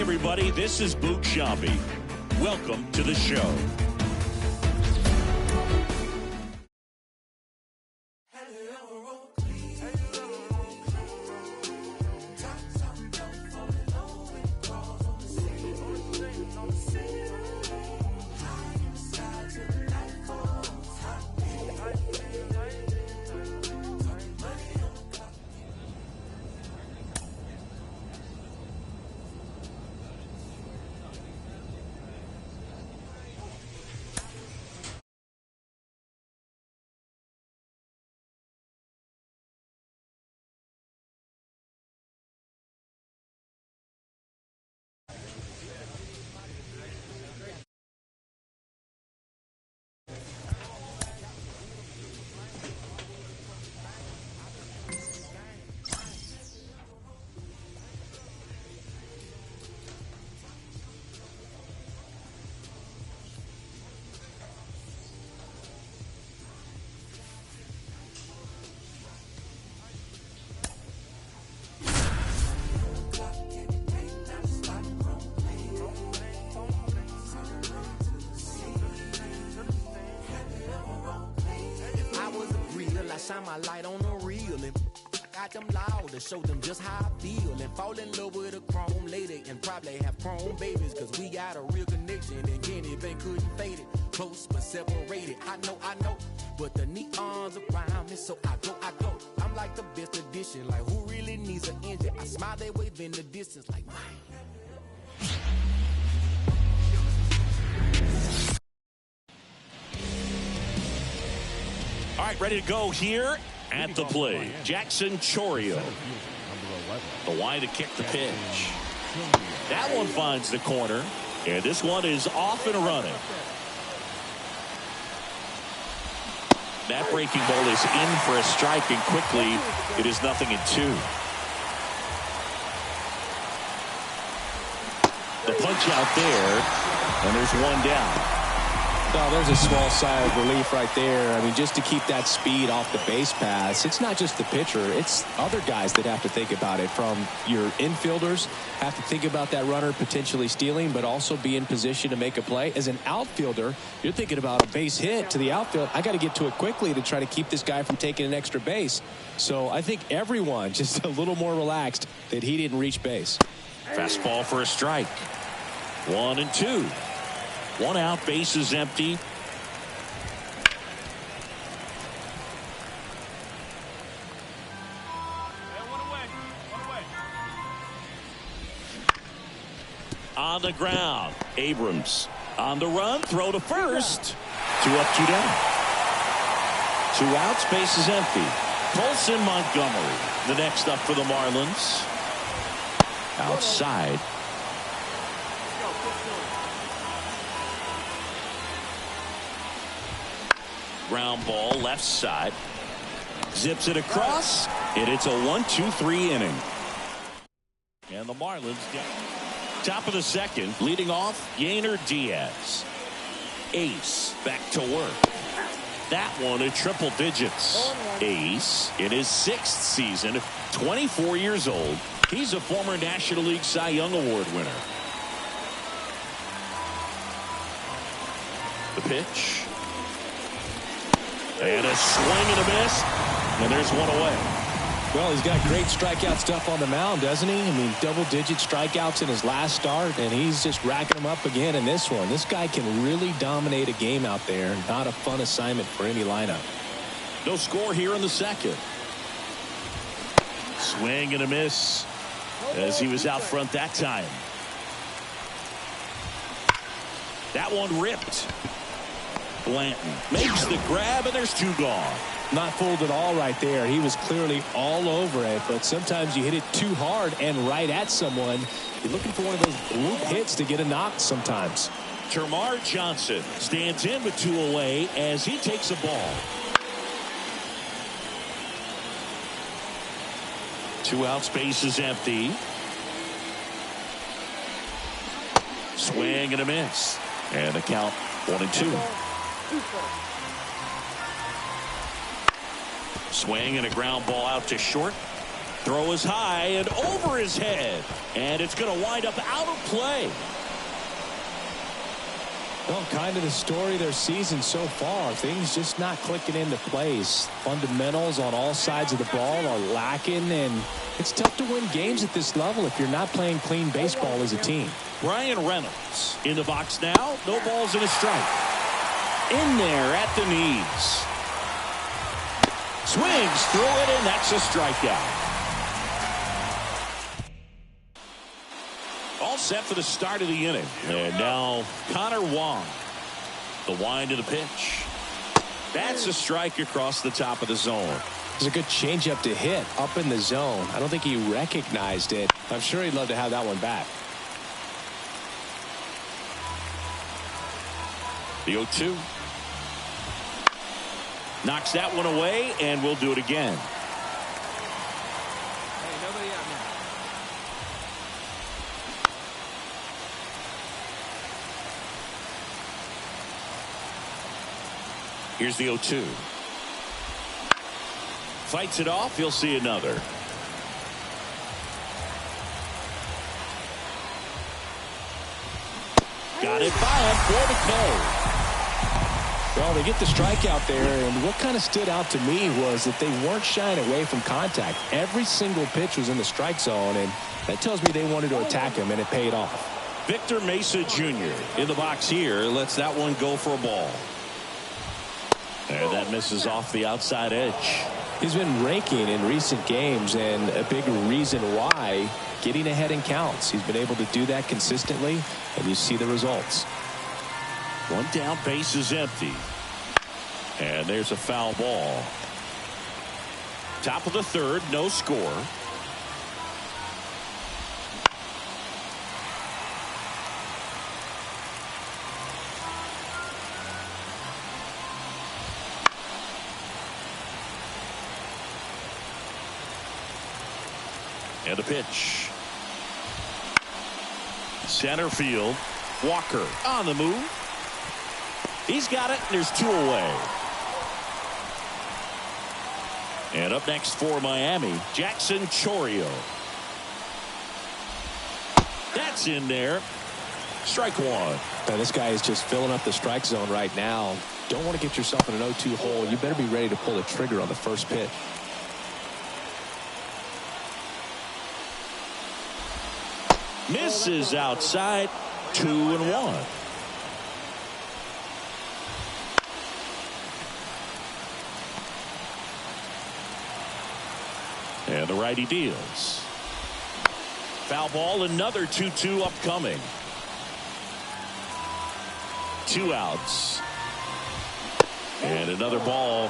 everybody, this is Boog Shambi. Welcome to the show. Shine my light on the real and I got them loud to show them just how I feel and fall in love with a chrome lady and probably have chrome babies cause we got a real connection and Kenny Bank couldn't fade it close but separated I know but the neons around me so I go I'm like the best edition like who really needs an engine I smile they wave in the distance like man. All right, ready to go here at the plate. Jackson Chorio. The wide to kick the pitch. That one finds the corner. And this one is off and running. That breaking ball is in for a strike, and quickly it is 0-2. The punch out there, and there's one down. Well, there's a small sigh of relief right there. I mean, just to keep that speed off the base pass, it's not just the pitcher. It's other guys that have to think about it. From your infielders have to think about that runner potentially stealing, but also be in position to make a play. As an outfielder, you're thinking about a base hit to the outfield. I got to get to it quickly to try to keep this guy from taking an extra base. So I think everyone just a little more relaxed that he didn't reach base. Fastball for a strike. 1-2. One out, base is empty. On the ground, Abrams on the run, throw to first. 2 up, 2 down. 2 outs, base is empty. Colson Montgomery, the next up for the Marlins. Outside. Ground ball left side. Zips it across, and it's a 1-2-3 inning. And the Marlins top of the second, leading off Yainer Diaz. Ace back to work. That one at triple digits. Ace in his 6th season, 24 years old. He's a former National League Cy Young Award winner. The pitch. And a swing and a miss. And there's one away. Well, he's got great strikeout stuff on the mound, doesn't he? I mean, double-digit strikeouts in his last start, and he's just racking them up again in this one. This guy can really dominate a game out there. Not a fun assignment for any lineup. No score here in the second. Swing and a miss as he was out front that time. That one ripped. Blanton makes the grab, and there's 2 gone. Not fooled at all right there. He was clearly all over it, but sometimes you hit it too hard and right at someone. You're looking for one of those bloop hits to get a knock sometimes. Termarr Johnson stands in with 2 away as he takes a ball. 2 out, space is empty. Swing and a miss. And the count 1-2. Swing and a ground ball out to short. Throw is high and over his head. And it's going to wind up out of play. Well, kind of the story of their season so far. Things just not clicking into place. Fundamentals on all sides of the ball are lacking, and it's tough to win games at this level if you're not playing clean baseball as a team. Brian Reynolds in the box now. No balls and a strike. In there at the knees. Swings through it, and that's a strikeout. All set for the start of the inning. And now Connor Wong. The wind of the pitch. That's a strike across the top of the zone. It's a good changeup to hit up in the zone. I don't think he recognized it. I'm sure he'd love to have that one back. The 0-2. Knocks that one away, and we'll do it again. Here's the 0-2. Fights it off. He'll see another. Got it by him for the K. Well, they get the strikeout there, and what kind of stood out to me was that they weren't shying away from contact. Every single pitch was in the strike zone, and that tells me they wanted to attack him, and it paid off. Victor Mesa Jr. in the box here. Lets that one go for a ball. And that misses off the outside edge. He's been raking in recent games, and a big reason why, getting ahead in counts. He's been able to do that consistently, and you see the results. One down, base is empty. And there's a foul ball. Top of the third, no score. And a pitch. Center field. Walker on the move. He's got it, and there's two away. And up next for Miami, Jackson Chourio. That's in there. Strike one. Now, this guy is just filling up the strike zone right now. Don't want to get yourself in an 0-2 hole. You better be ready to pull the trigger on the first pitch. Misses outside. 2-1. And the righty deals. Foul ball, another 2-2 upcoming. 2 outs. And another ball.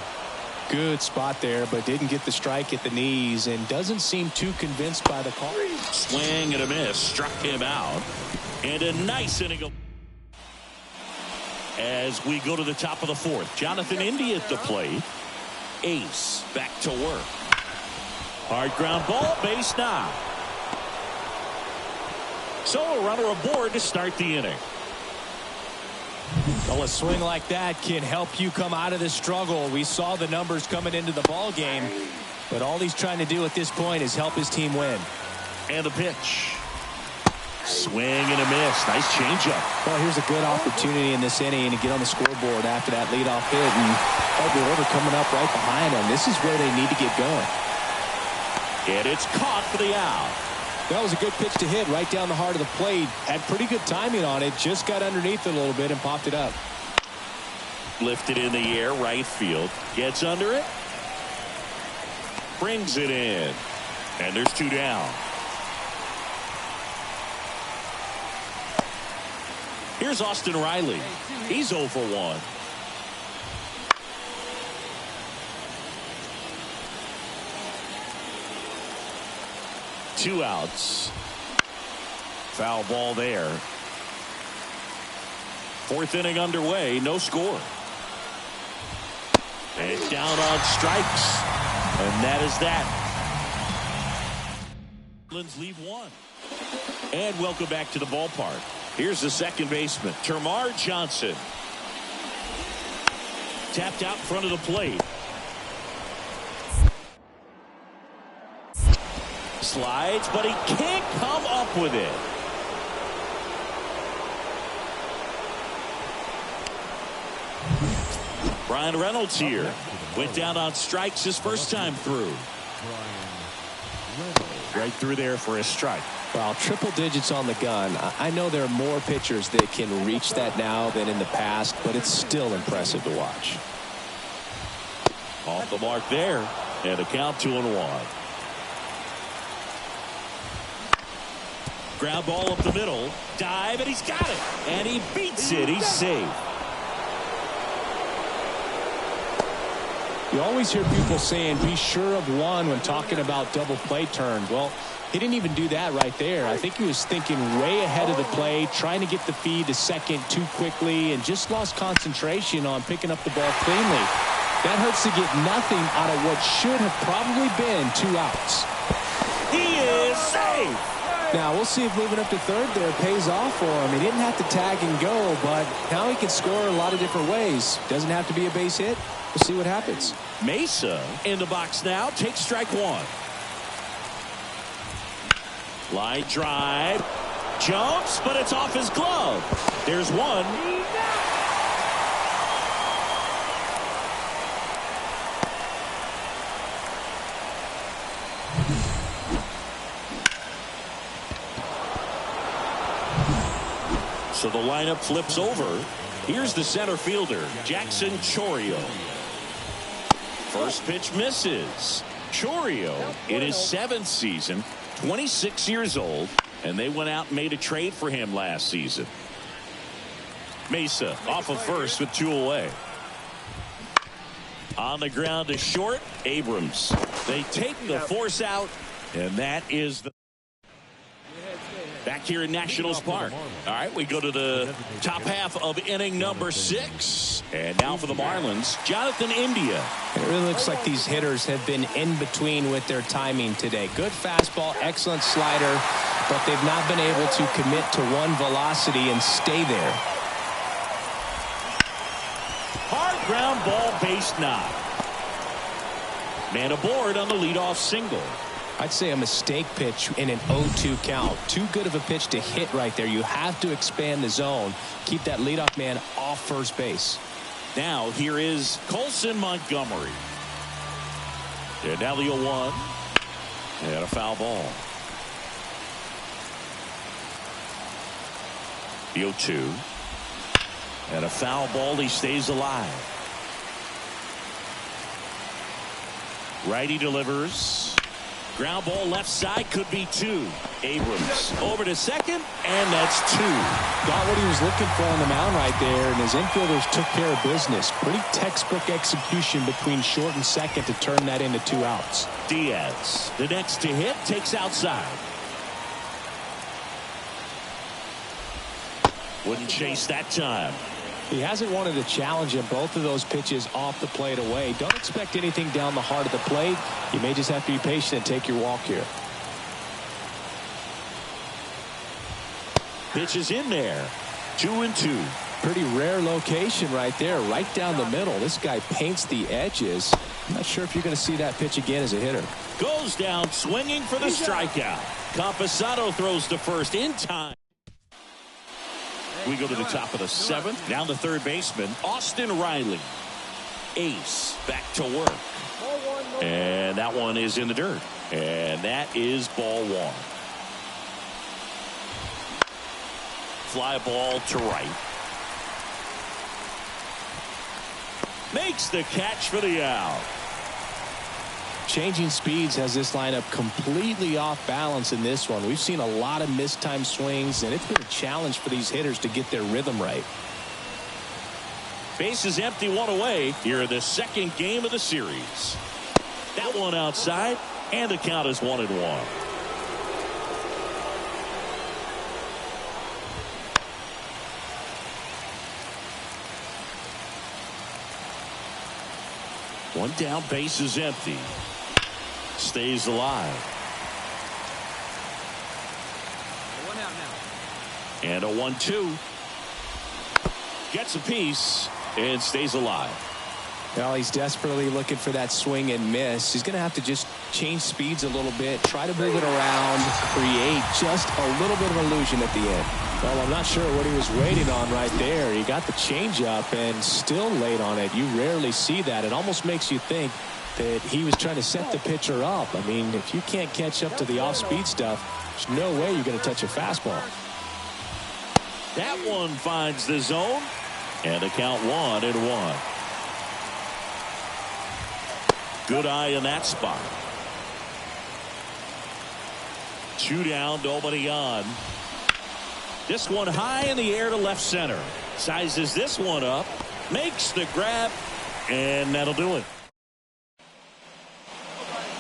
Good spot there, but didn't get the strike at the knees and doesn't seem too convinced by the call. Swing and a miss. Struck him out. And a nice inning. As we go to the top of the fourth. Jonathan India at the plate. Ace back to work. Hard ground ball, base now. So a runner aboard to start the inning. Well, a swing like that can help you come out of the struggle. We saw the numbers coming into the ball game, but all he's trying to do at this point is help his team win. And the pitch. Swing and a miss. Nice changeup. Well, here's a good opportunity in this inning to get on the scoreboard after that leadoff hit, and the order coming up right behind them. This is where they need to get going. And it's caught for the out. That was a good pitch to hit right down the heart of the plate. Had pretty good timing on it. Just got underneath it a little bit and popped it up. Lifted in the air, right field. Gets under it. Brings it in. And there's 2 down. Here's Austin Riley. He's 0 for 1. Two outs. Foul ball there. Fourth inning underway. No score. And down on strikes. And that is that. Marlins leave 1. And welcome back to the ballpark. Here's the second baseman, Termarr Johnson. Tapped out in front of the plate. slides, but he can't come up with it. Brian Reynolds here. Went down on strikes his first time through. Right through there for a strike. Well, triple digits on the gun. I know there are more pitchers that can reach that now than in the past, but it's still impressive to watch. Off the mark there, and a count 2-1. Ground ball up the middle, dive, and he's got it. And he beats it. He's safe. You always hear people saying, be sure of one when talking about double play turns. Well, he didn't even do that right there. I think he was thinking way ahead of the play, trying to get the feed to second too quickly, and just lost concentration on picking up the ball cleanly. That hurts to get nothing out of what should have probably been 2 outs. He is safe. Now, we'll see if moving up to third there pays off for him. He didn't have to tag and go, but now he can score a lot of different ways. Doesn't have to be a base hit. We'll see what happens. Mesa in the box now. Takes strike one. Line drive. Jumps, but it's off his glove. There's one. So the lineup flips over. Here's the center fielder, Jackson Chourio. First pitch misses. Chourio in his 7th season, 26 years old, and they went out and made a trade for him last season. Mesa off of first with 2 away. On the ground to short, Abrams. They take the force out, and that is the back here in Nationals Park. All right, we go to the top half of inning number 6. And now for the Marlins, Jonathan India. It really looks like these hitters have been in between with their timing today. Good fastball, excellent slider, but they've not been able to commit to one velocity and stay there. Hard ground ball, base knock. Man aboard on the leadoff single. I'd say a mistake pitch in an 0-2 count. Too good of a pitch to hit right there. You have to expand the zone. Keep that leadoff man off first base. Now here is Colson Montgomery. And now the 0-1. And a foul ball. The 0-2. And a foul ball. He stays alive. Righty delivers. Ground ball left side, could be 2. Abrams over to second, and that's 2. Got what he was looking for on the mound right there, and his infielders took care of business. Pretty textbook execution between short and second to turn that into 2 outs. Diaz, the next to hit, takes outside. Wouldn't chase that time. He hasn't wanted to challenge him. Both of those pitches off the plate away. Don't expect anything down the heart of the plate. You may just have to be patient and take your walk here. Pitch is in there. 2-2. Pretty rare location right there, right down the middle. This guy paints the edges. I'm not sure if you're going to see that pitch again as a hitter. Goes down swinging for the strikeout. Campusano throws to first in time. We go to the top of the 7th. Down the third baseman, Austin Riley. Ace back to work. And that one is in the dirt. And that is ball 1. Fly ball to right. Makes the catch for the out. Changing speeds has this lineup completely off balance in this one. We've seen a lot of mistimed swings, and it's been a challenge for these hitters to get their rhythm right. Base is empty, 1 away here in the 2nd game of the series. That one outside, and the count is 1-1. One down, base is empty. Stays alive. One out now. And a 1-2. Gets a piece and stays alive. Well, he's desperately looking for that swing and miss. He's going to have to just change speeds a little bit, try to move it around, create just a little bit of illusion at the end. Well, I'm not sure what he was waiting on right there. He got the changeup and still late on it. You rarely see that. It almost makes you think that he was trying to set the pitcher up. I mean, if you can't catch up to the off-speed stuff, there's no way you're going to touch a fastball. That one finds the zone, and a count 1-1. Good eye in that spot. 2 down, nobody on. This one high in the air to left center. Sizes this one up, makes the grab, and that'll do it.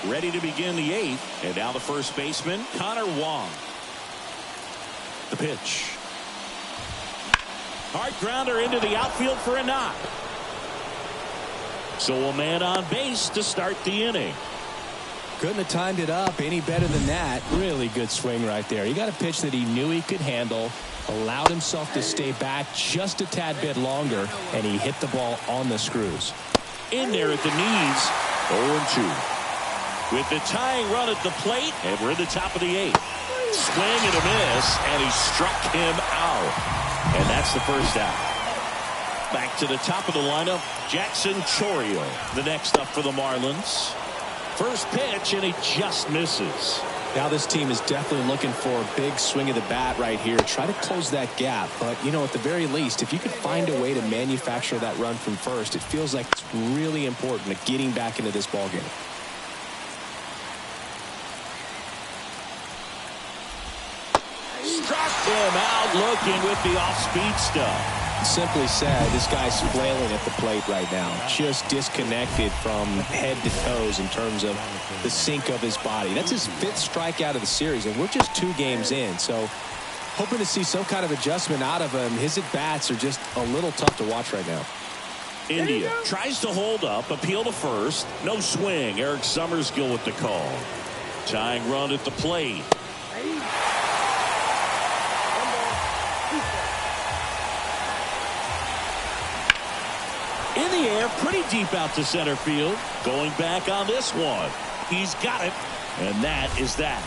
Ready to begin the 8th, and now the first baseman, Connor Wong. The pitch. Hard grounder into the outfield for a knock. So a man on base to start the inning. Couldn't have timed it up any better than that. Really good swing right there. He got a pitch that he knew he could handle, allowed himself to stay back just a tad bit longer, and he hit the ball on the screws. In there at the knees, 0-2. With the tying run at the plate, and we're in the top of the 8th. Swing and a miss, and he struck him out. And that's the first out. Back to the top of the lineup, Jackson Chourio, the next up for the Marlins. First pitch, and he just misses. Now this team is definitely looking for a big swing of the bat right here. Try to close that gap. But, you know, at the very least, if you could find a way to manufacture that run from first, it feels like it's really important to getting back into this ballgame. Struck him out looking with the off-speed stuff. Simply said, this guy's flailing at the plate right now. Just disconnected from head to toes in terms of the sink of his body. That's his 5th strikeout of the series, and we're just 2 games in. So hoping to see some kind of adjustment out of him. His at-bats are just a little tough to watch right now. India tries to hold up, appeal to first. No swing. Eric Summersgill with the call. Tying run at the plate. In the air, pretty deep out to center field. Going back on this one. He's got it, and that is that.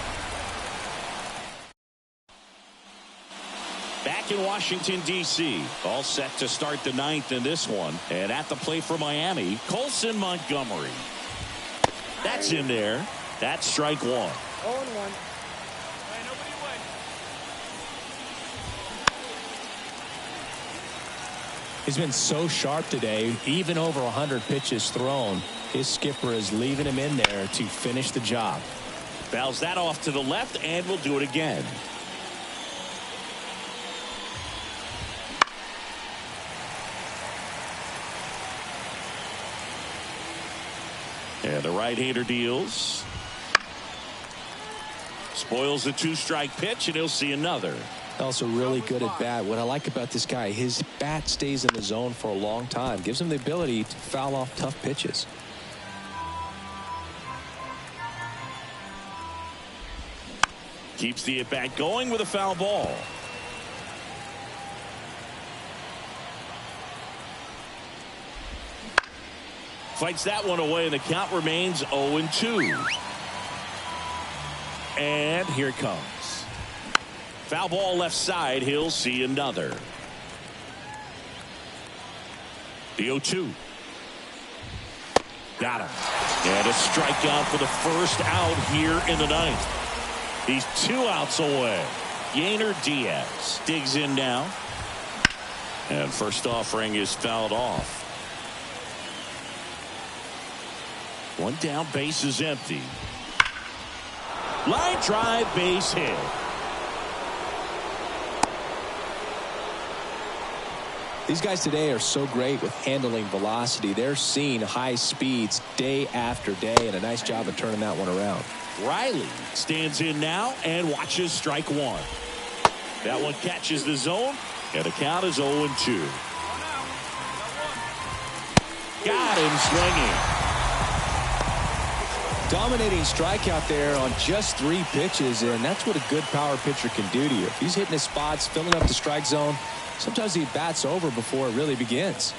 Back in Washington, D.C., all set to start the 9th in this one. And at the plate for Miami, Colson Montgomery. That's in there. That's strike 1. 0-1. He's been so sharp today, even over 100 pitches thrown. His skipper is leaving him in there to finish the job. Fouls that off to the left, and we'll do it again. And the right-hander deals. Spoils the 2-strike pitch, and he'll see another. Also really good at bat. What I like about this guy, his bat stays in the zone for a long time. Gives him the ability to foul off tough pitches. Keeps the at-bat going with a foul ball. Fights that one away, and the count remains 0-2. And here it comes. Foul ball left side. He'll see another. The 0-2. Got him. And a strikeout for the first out here in the 9th. He's 2 outs away. Yainer Diaz digs in now. And first offering is fouled off. 1 down, base is empty. Line drive, base hit. These guys today are so great with handling velocity. They're seeing high speeds day after day, and a nice job of turning that one around. Riley stands in now and watches strike 1. That one catches the zone, and the count is 0-2. Got him swinging. Dominating strikeout there on just 3 pitches, and that's what a good power pitcher can do to you. If he's hitting his spots, filling up the strike zone, sometimes he bats over before it really begins.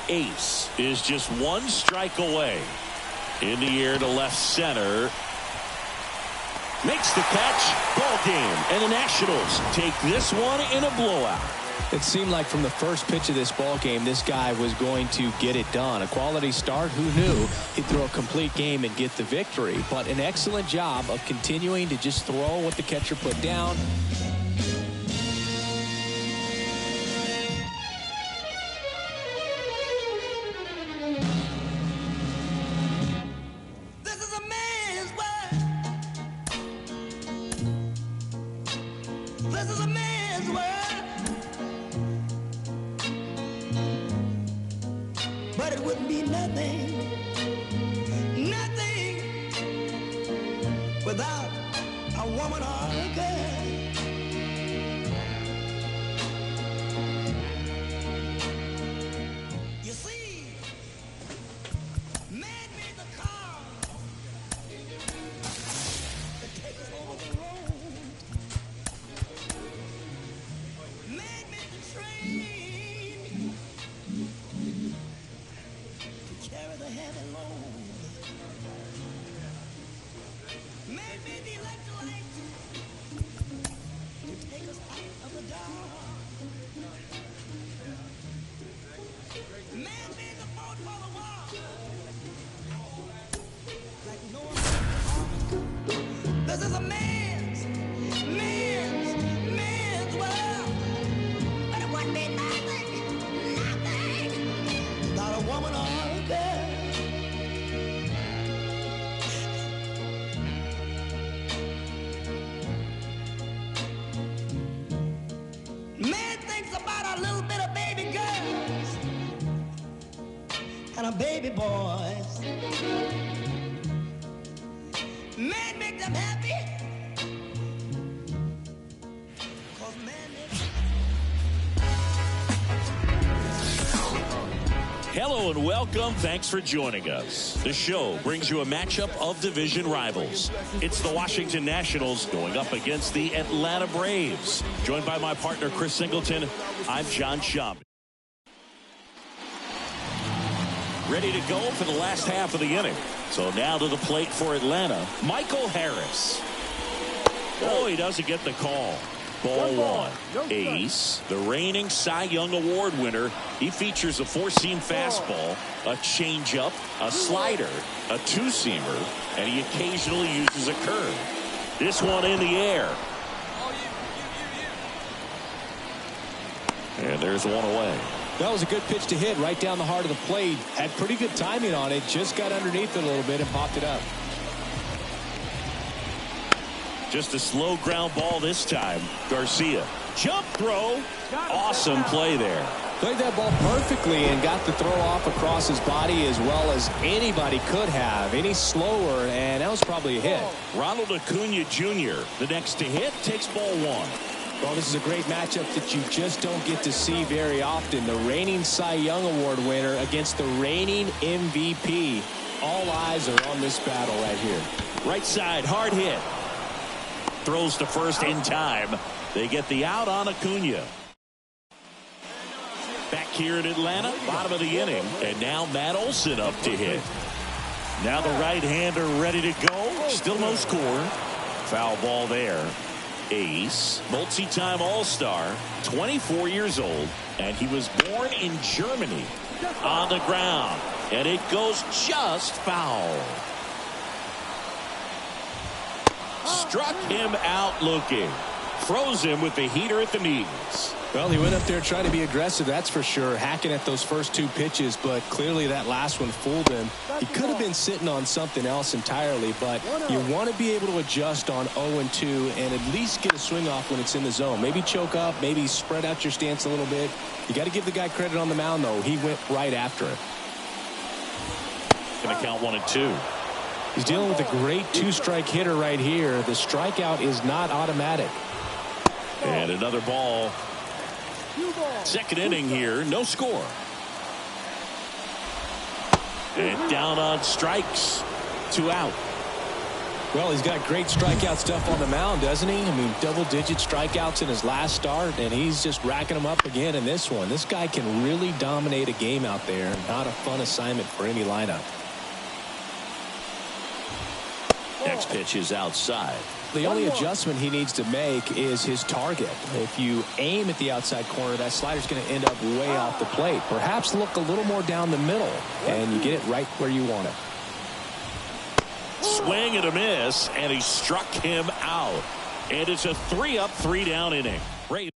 ace is just one strike away. In the air to left center. Makes the catch. Ball game. And the Nationals take this one in a blowout. It seemed like from the first pitch of this ball game, this guy was going to get it done. A quality start. Who knew he'd throw a complete game and get the victory? But an excellent job of continuing to just throw what the catcher put down. But it wouldn't be nothing without a woman or a girl. You see, man made the car to take us over the road. Man made the train carry the heavy load. Man made the electrolyte to take us out of the dark. Man made the boat for the water. Like Noah. This is a man's world. But it wouldn't be nothing without a woman or a girl. Man thinks about a little bit of baby girls and a baby boys. Man make them happy. 'Cause man makes Hello and welcome. Thanks for joining us. The show brings you a matchup of division rivals. It's the Washington Nationals going up against the Atlanta Braves. Joined by my partner, Chris Singleton, I'm John Schaub. Ready to go for the last half of the inning. So now to the plate for Atlanta, Michael Harris. Oh, he doesn't get the call. Ball one. Ace, the reigning Cy Young Award winner. He features a four-seam fastball, a changeup, a slider, a two-seamer, and he occasionally uses a curve. This one in the air. And there's one away. That was a good pitch to hit right down the heart of the plate. Had pretty good timing on it. Just got underneath it a little bit and popped it up. Just a slow ground ball this time. Garcia. Jump throw. Awesome play there. Played that ball perfectly and got the throw off across his body as well as anybody could have. Any slower, and that was probably a hit. Ronald Acuna Jr., the next to hit, takes ball one. Well, this is a great matchup that you just don't get to see very often. The reigning Cy Young Award winner against the reigning MVP. All eyes are on this battle right here. Right side, hard hit. Throws to first in time. They get the out on Acuna. Back here in Atlanta, bottom of the inning. And now Matt Olson up to hit. Now the right-hander ready to go. Still no score. Foul ball there. Ace, multi-time All-Star, 24 years old, and he was born in Germany. On the ground, and it goes just foul. Struck him out looking. Froze him with the heater at the knees. Well, he went up there trying to be aggressive, that's for sure, hacking at those first two pitches, but clearly that last one fooled him. He could have been sitting on something else entirely, but you want to be able to adjust on 0-2 and at least get a swing off when it's in the zone. Maybe choke up, maybe spread out your stance a little bit. You got to give the guy credit on the mound, though. He went right after it. Going to count 1-2. He's dealing with a great two-strike hitter right here. The strikeout is not automatic. And another ball. Second inning here, no score. And down on strikes, 2 out. Well, he's got great strikeout stuff on the mound, doesn't he? I mean, double-digit strikeouts in his last start, and he's just racking them up again in this one. This guy can really dominate a game out there. Not a fun assignment for any lineup. Next pitch is outside. The only adjustment he needs to make is his target. If you aim at the outside corner, that slider's going to end up way off the plate. Perhaps look a little more down the middle, and you get it right where you want it. Swing and a miss, and he struck him out. And it's a 3-up, 3-down inning. Great.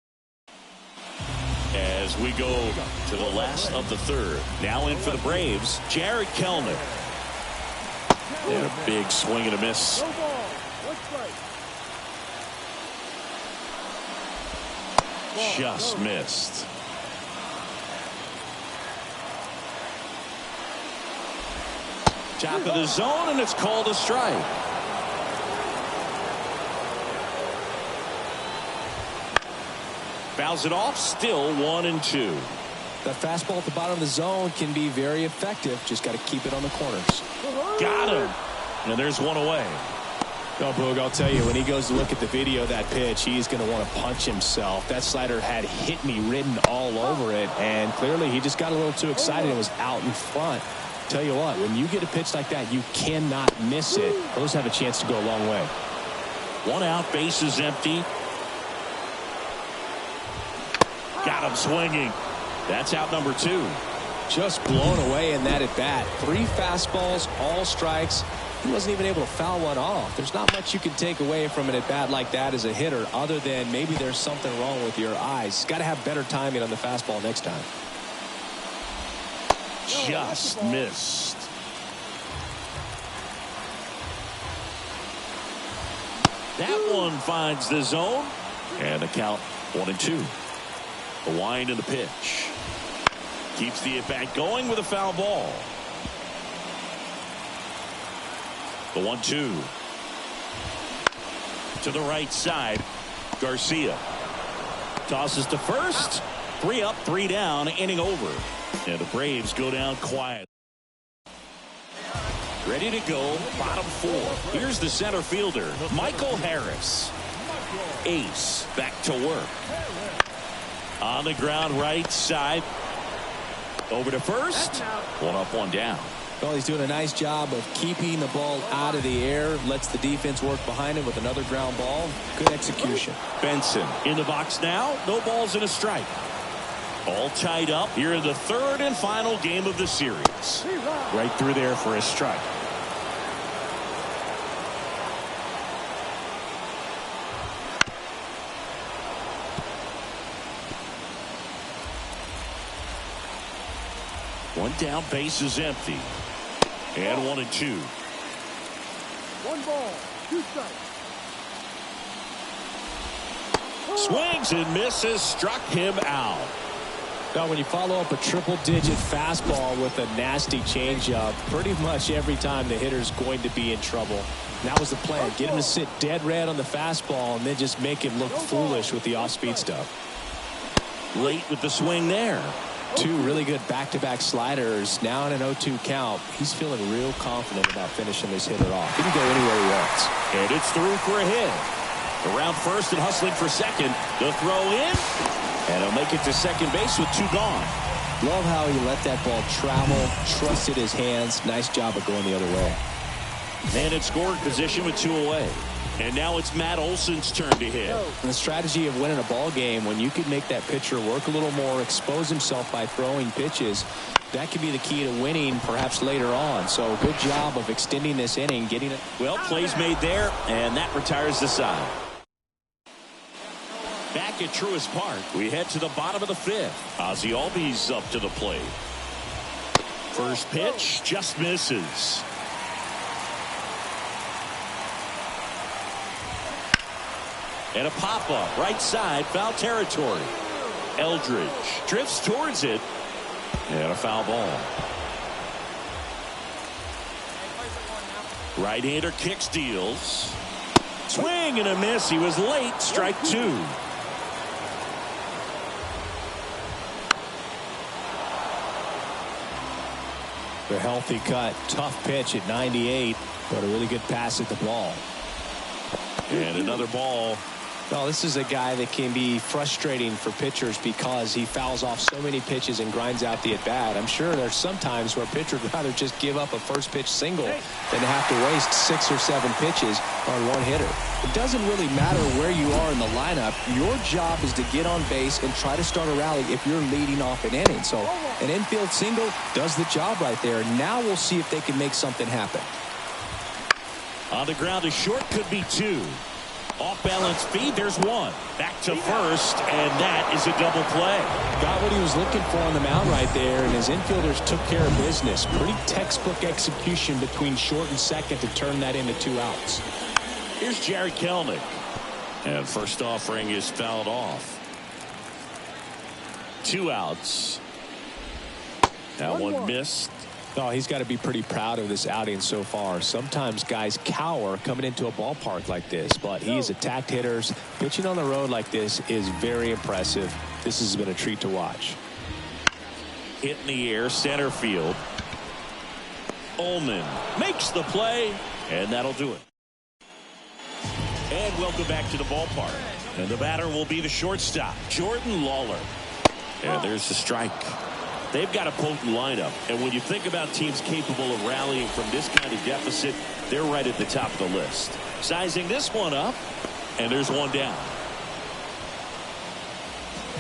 As we go to the last of the third. Now in for the Braves, Jared Kelenic. And a big swing and a miss. Just missed. Top of the zone, and it's called a strike. Fouls it off, still 1-2. The fastball at the bottom of the zone can be very effective. Just got to keep it on the corners. Got him. And there's one away. Oh, Boog, I'll tell you, when he goes to look at the video of that pitch, he's going to want to punch himself. That slider had hit me written all over it, and clearly he just got a little too excited and was out in front. Tell you what, when you get a pitch like that, you cannot miss it. Those have a chance to go a long way. One out, base is empty. Got him swinging. That's out number 2. Just blown away in that at bat. 3 fastballs, all strikes. He wasn't even able to foul one off. There's not much you can take away from an at bat like that as a hitter, other than maybe there's something wrong with your eyes. Got to have better timing on the fastball next time. Just missed. That one finds the zone, and the count 1-2. The wind and the pitch. Keeps the at-bat going with a foul ball. The 1-2. To the right side. Garcia. Tosses to first. 3 up, 3 down, inning over. And the Braves go down quiet. Ready to go, bottom 4. Here's the center fielder, Michael Harris. Ace back to work. On the ground, right side. Over to first. 1 up, 1 down. Well, he's doing a nice job of keeping the ball out of the air. Lets the defense work behind him with another ground ball. Good execution. Benson in the box now. No balls and a strike. All tied up here in the third and final game of the series. Right through there for a strike. One down, base is empty. And 1-2. 1 ball, 2 strikes. Swings and misses, struck him out. Now, when you follow up a triple-digit fastball with a nasty changeup, pretty much every time the hitter's going to be in trouble. And that was the plan. Get him to sit dead red on the fastball and then just make him look foolish with the off-speed stuff. Late with the swing there. 2 really good back-to-back sliders. Now in an 0-2 count. He's feeling real confident about finishing this hitter off. He can go anywhere he wants. And it's through for a hit. Around first and hustling for second. The throw in. And he'll make it to second base with 2 gone. Love how he let that ball travel, trusted his hands. Nice job of going the other way. And in scoring position with 2 away. And now it's Matt Olson's turn to hit. And the strategy of winning a ball game, when you can make that pitcher work a little more, expose himself by throwing pitches, that could be the key to winning perhaps later on. So good job of extending this inning, getting it. Well, plays made there, and that retires the side. Back at Truist Park, we head to the bottom of the 5th. Ozzie Albies up to the plate. First pitch just misses. And a pop-up, right side, foul territory. Eldridge drifts towards it. And a foul ball. Right-hander kicks, deals. Swing and a miss. He was late. Strike 2. The healthy cut, tough pitch at 98, but a really good pass at the ball. And another ball. Well, this is a guy that can be frustrating for pitchers because he fouls off so many pitches and grinds out the at-bat. I'm sure there's some times where a pitcher would rather just give up a first pitch single than have to waste 6 or 7 pitches on one hitter. It doesn't really matter where you are in the lineup. Your job is to get on base and try to start a rally if you're leading off an inning. So an infield single does the job right there. Now we'll see if they can make something happen. On the ground, a short could be 2. Off-balance feed, there's 1. Back to first, and that is a double play. Got what he was looking for on the mound right there, and his infielders took care of business. Pretty textbook execution between short and second to turn that into 2 outs. Here's Jared Kelnick. And first offering is fouled off. 2 outs. That one missed. Oh, he's got to be pretty proud of this outing so far. Sometimes guys cower coming into a ballpark like this, but he's attacked hitters. Pitching on the road like this is very impressive. This has been a treat to watch. Hit in the air, center field. Ullman makes the play, and that'll do it. And welcome back to the ballpark. And the batter will be the shortstop, Jordan Lawler. And there's the strike. They've got a potent lineup, and when you think about teams capable of rallying from this kind of deficit, they're right at the top of the list. Sizing this one up, and there's one down.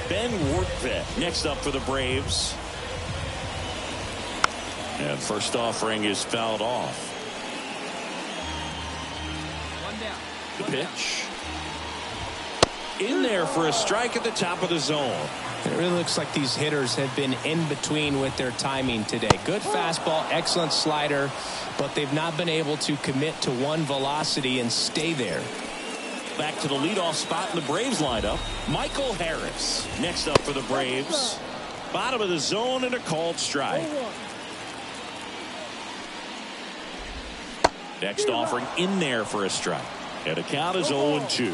Ben Workvet next up for the Braves. And first offering is fouled off. 1 down. The pitch. In there for a strike at the top of the zone. It really looks like these hitters have been in between with their timing today. Good fastball, excellent slider, but they've not been able to commit to one velocity and stay there. Back to the leadoff spot in the Braves lineup, Michael Harris. Next up for the Braves. Bottom of the zone and a called strike. Next offering in there for a strike. And the count is 0-2.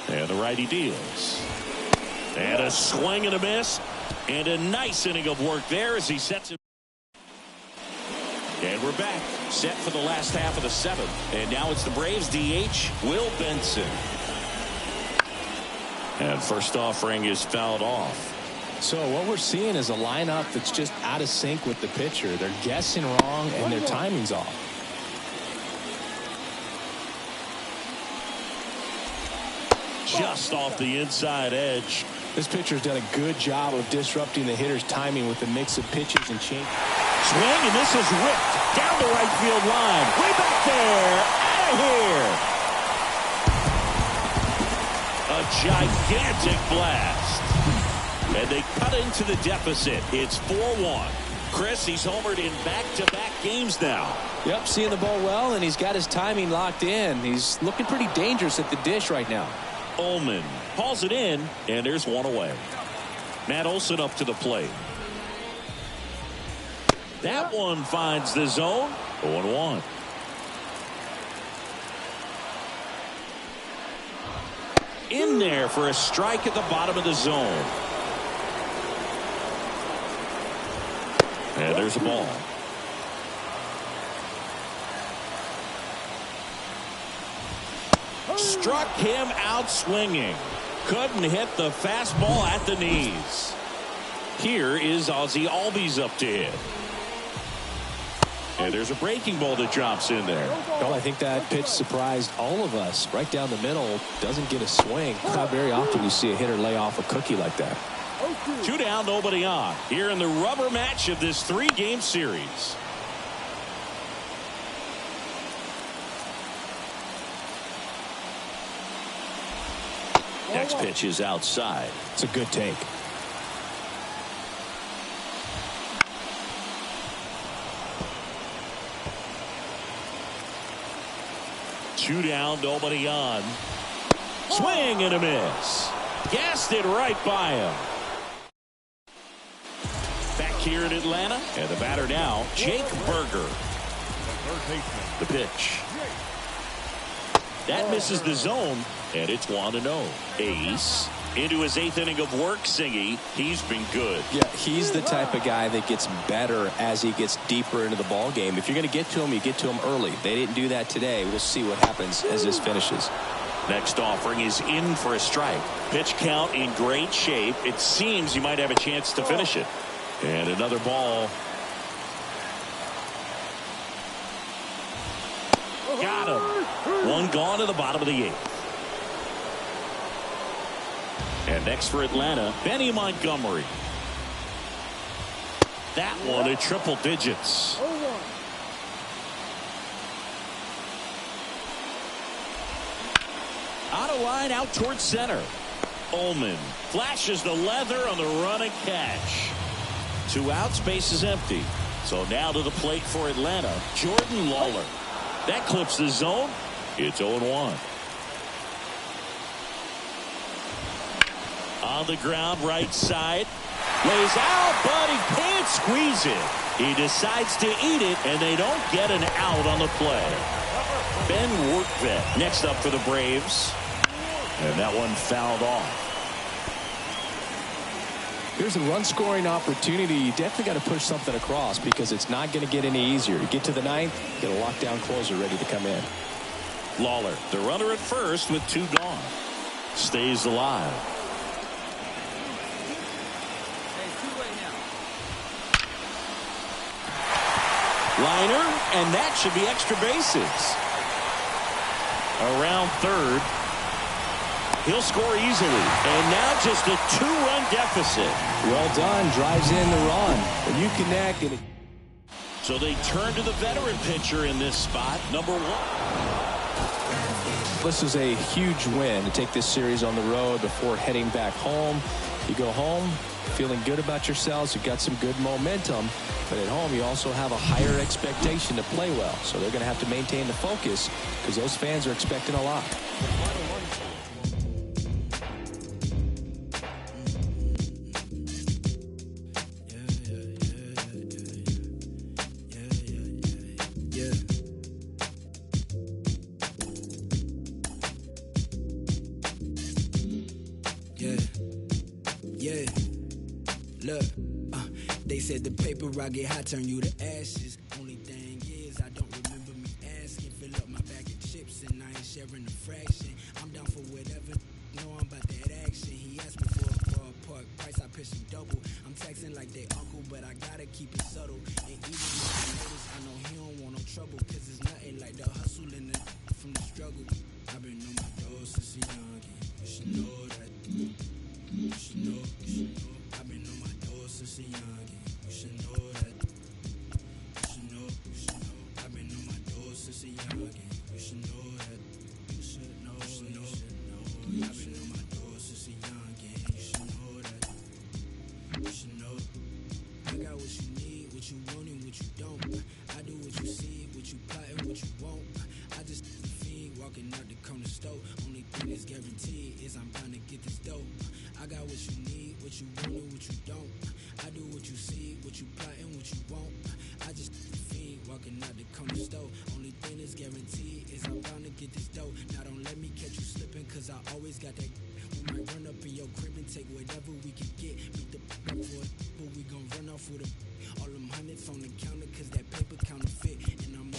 And the righty deals. And a swing and a miss. And a nice inning of work there as he sets it. And we're back. Set for the last half of the 7th. And now it's the Braves DH, Will Benson. And first offering is fouled off. So what we're seeing is a lineup that's just out of sync with the pitcher. They're guessing wrong and their timing's off. Just off the inside edge. This pitcher's done a good job of disrupting the hitter's timing with a mix of pitches and change. Swing, and this is ripped down the right field line. Way back there. Out of here. A gigantic blast. And they cut into the deficit. It's 4-1. Chris, he's homered in back-to-back games now. Yep, seeing the ball well, and he's got his timing locked in. He's looking pretty dangerous at the dish right now. Ullman hauls it in, and there's one away. Matt Olson up to the plate. That one finds the zone. 0-1. In there for a strike at the bottom of the zone. And there's a ball. Struck him out swinging. Couldn't hit the fastball at the knees. Here is Ozzie Albies up to hit. And there's a breaking ball that drops in there. Well, I think that pitch surprised all of us. Right down the middle, doesn't get a swing. Not very often you see a hitter lay off a cookie like that. 2 down, nobody on. Here in the rubber match of this 3-game series. Next pitch is outside. It's a good take. Two down, nobody on. Swing and a miss. Gassed it right by him. Back here in Atlanta, and the batter now, Jake Berger. The pitch. That misses the zone, and it's 1-0. Ace. into his 8th inning of work, Singy. He's been good. Yeah, he's the type of guy that gets better as he gets deeper into the ball game. If you're going to get to him, you get to him early. They didn't do that today. We'll see what happens as this finishes. Next offering is in for a strike. Pitch count in great shape. It seems he might have a chance to finish it. And another ball. Got him. One gone to the bottom of the 8th. And next for Atlanta, Benny Montgomery. That one at triple digits. Out of line, out towards center. Ullman flashes the leather on the run and catch. 2 outs, base is empty. So now to the plate for Atlanta, Jordan Lawler. That clips the zone. It's 0-1. On the ground, right side. Lays out, but he can't squeeze it. He decides to eat it, and they don't get an out on the play. Ben Workvet next up for the Braves. And that one fouled off. Here's a run-scoring opportunity. You definitely got to push something across because it's not going to get any easier. To get to the 9th, get a lockdown closer ready to come in. Lawler, the runner at first with 2 gone. Stays alive. Liner, and that should be extra bases. Around third. He'll score easily. And now just a 2-run deficit. Well done. Drives in the run. When you connect. So they turn to the veteran pitcher in this spot, number 1. This is a huge win to take this series on the road before heading back home. You go home feeling good about yourselves. You've got some good momentum. But at home, you also have a higher expectation to play well. So they're going to have to maintain the focus because those fans are expecting a lot. They said the paper I get hot turn you to ashes. Only thing is I don't remember me asking. Fill up my bag of chips and I ain't sharing a fraction. I'm down for whatever. Know I'm about that action. He asked me for a ballpark price. I pitch him double. I'm taxing like they uncle, but I gotta keep it subtle. And even if I notice, I know he don't want no trouble. Cause it's nothing like the hustle and the from the struggle. I've been on my doors since a youngin'. You should know that. You should know. I've been on my doors since a youngin'. You should know that. You should know. I've been on my doors since a youngin'. You should know that. You should know. I've been on my doors since a youngin'. You should know that. You should know. I got what you need, what you want, and what you don't. I do what you see, what you plot, and what you won't. I just fiend walking out the corner store. Only thing that's guaranteed is I'm bound to get this dope. I got what you need, what you want, and what you don't. I do what you see, what you plot, and what you won't. I just fiend walking out the corner store. Only thing that's guaranteed is I'm bound to get this dope. Now don't let me catch you slipping, cause I always got that. We might run up in your crib and take whatever we can get. Beat the up for it, but we gon' run off with a all them hundreds on the counter, cause that paper counterfeit. And I'm